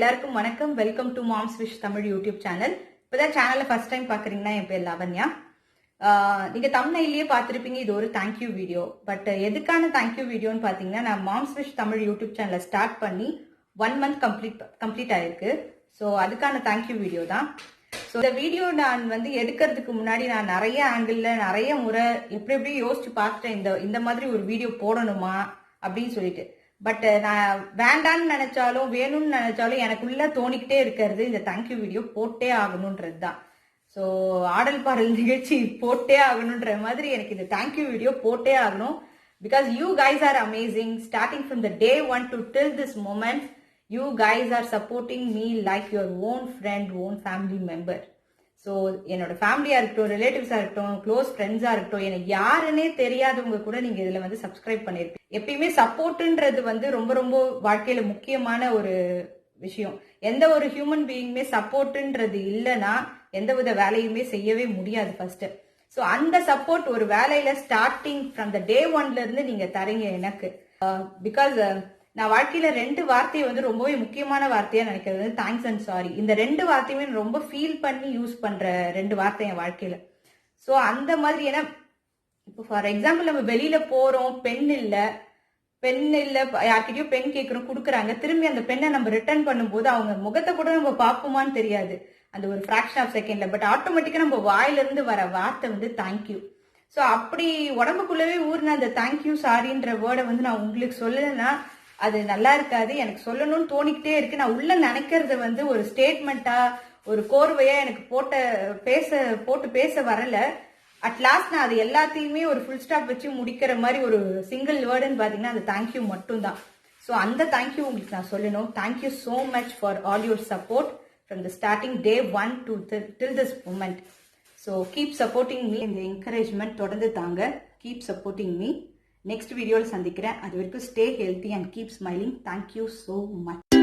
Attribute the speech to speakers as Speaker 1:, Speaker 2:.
Speaker 1: எல்லாருக்கும் வணக்கம். Welcome to moms wish Tamil YouTube channel. இப்பதான் சேனலை ஃபர்ஸ்ட் டைம் பாக்குறீங்கன்னா என் பேர் லாவண்யா. நீங்க தம்ப்நெயிலேயே பார்த்திருப்பீங்க, இது ஒரு தேங்க்யூ வீடியோ. பட் எதுக்கான தேங்க்யூ வீடியோன்னு பாத்தீங்கன்னா, நான் மாம்ஸ் விஷ் தமிழ் யூடியூப் சேனலை ஸ்டார்ட் பண்ணி 1 month கம்ப்ளீட் ஆயிருக்கு. ஸோ அதுக்கான தேங்க்யூ வீடியோ தான். ஸோ இந்த வீடியோ நான் எடுக்கிறதுக்கு முன்னாடி நான் நிறைய ஆங்கிள் நிறைய முறை எப்படி யோசிச்சு பார்த்துட்டேன், இந்த மாதிரி ஒரு வீடியோ போடணுமா அப்படின்னு சொல்லிட்டு. பட் நான் வேண்டான்னு நினைச்சாலும் வேணும்னு நினைச்சாலும் எனக்குள்ள தோணிக்கிட்டே இருக்கிறது இந்த தேங்க்யூ வீடியோ போட்டே ஆகணும்ன்றது தான். ஸோ ஆடல் பாடல் நிகழ்ச்சி போட்டே ஆகணுன்ற மாதிரி எனக்கு இந்த தேங்க்யூ வீடியோ போட்டே ஆகணும். Because you guys are amazing. Starting from the day 1 to till this moment, you guys are supporting me like your own friend, own family member. So என்னோட ஃபேமிலியா இருக்கட்டும், ரிலேட்டிவ்ஸா இருக்கட்டும், க்ளோஸ் ஃப்ரெண்ட்ஸா இருக்கட்டும், எனக்கு யாருன்னே தெரியாதவங்க கூட நீங்க இதுல சப்ஸ்கிரைப் பண்ணிருக்கீங்க. எப்பயுமே சப்போர்ட்ன்றது ரொம்ப ரொம்ப வாழ்க்கையில முக்கியமான ஒரு விஷயம். எந்த ஒரு ஹியூமன் பீயிங்குமே சப்போர்ட்ன்றது இல்லைன்னா எந்தவித வேலையுமே செய்யவே முடியாது ஃபர்ஸ்ட். ஸோ அந்த சப்போர்ட் ஒரு வேலையில ஸ்டார்டிங் ஃப்ரம் த day 1ல இருந்து நீங்க தரீங்க எனக்கு. பிகாஸ் நான் வாழ்க்கையில 2 வார்த்தையை ரொம்பவே முக்கியமான வார்த்தையா நினைக்கிறது தேங்க்ஸ் அண்ட் சாரி. இந்த 2 வார்த்தையுமே ரொம்ப ஃபீல் பண்ணி யூஸ் பண்ற 2 வார்த்தை என் வாழ்க்கையில. ஸோ அந்த மாதிரி ஏன்னா இப்போ ஃபார் எக்ஸாம்பிள் நம்ம வெளியில போறோம், பென் இல்ல யார்கிட்டயும் பென் கேட்கறோம், கொடுக்குறாங்க. திரும்பி அந்த பெண்ணை நம்ம ரிட்டர்ன் பண்ணும்போது அவங்க முகத்தை கூட நம்ம பார்ப்போமான்னு தெரியாது அந்த ஒரு ஃபிராக்ஷன் ஆஃப் செகண்ட்ல. பட் ஆட்டோமேட்டிக்கா நம்ம வாயிலிருந்து வர வார்த்தை தேங்க்யூ. ஸோ அப்படி உடம்புக்குள்ளவே ஊர்ன அந்த தேங்க்யூ சாரின்ற வேர்டை நான் உங்களுக்கு சொல்லலைன்னா அது நல்லா இருக்காது. எனக்கு சொல்லணும்னு தோணிக்கிட்டே இருக்கு. நான் உள்ள நினைக்கிறத ஒரு ஸ்டேட்மெண்டா ஒரு கோர்வையா எனக்கு போட்டு பேச வரல. அட் லாஸ்ட் நான் அது எல்லாத்தையுமே ஒரு ஃபுல் ஸ்டாப் வச்சு முடிக்கிற மாதிரி ஒரு சிங்கிள் வேர்டுன்னு பாத்தீங்கன்னா அது தேங்க்யூ மட்டும் தான். ஸோ அந்த தேங்க்யூ உங்களுக்கு நான் சொல்லணும். Thank you so much for all your support from the starting day 1 to till this moment. So keep supporting me. இந்த என்கரேஜ்மெண்ட் தொடர்ந்து தாங்க. Keep supporting me. நெக்ஸ்ட் வீடியோவில் சந்திக்கிறேன். அது வரைக்கும் stay healthy and keep smiling. Thank you so much.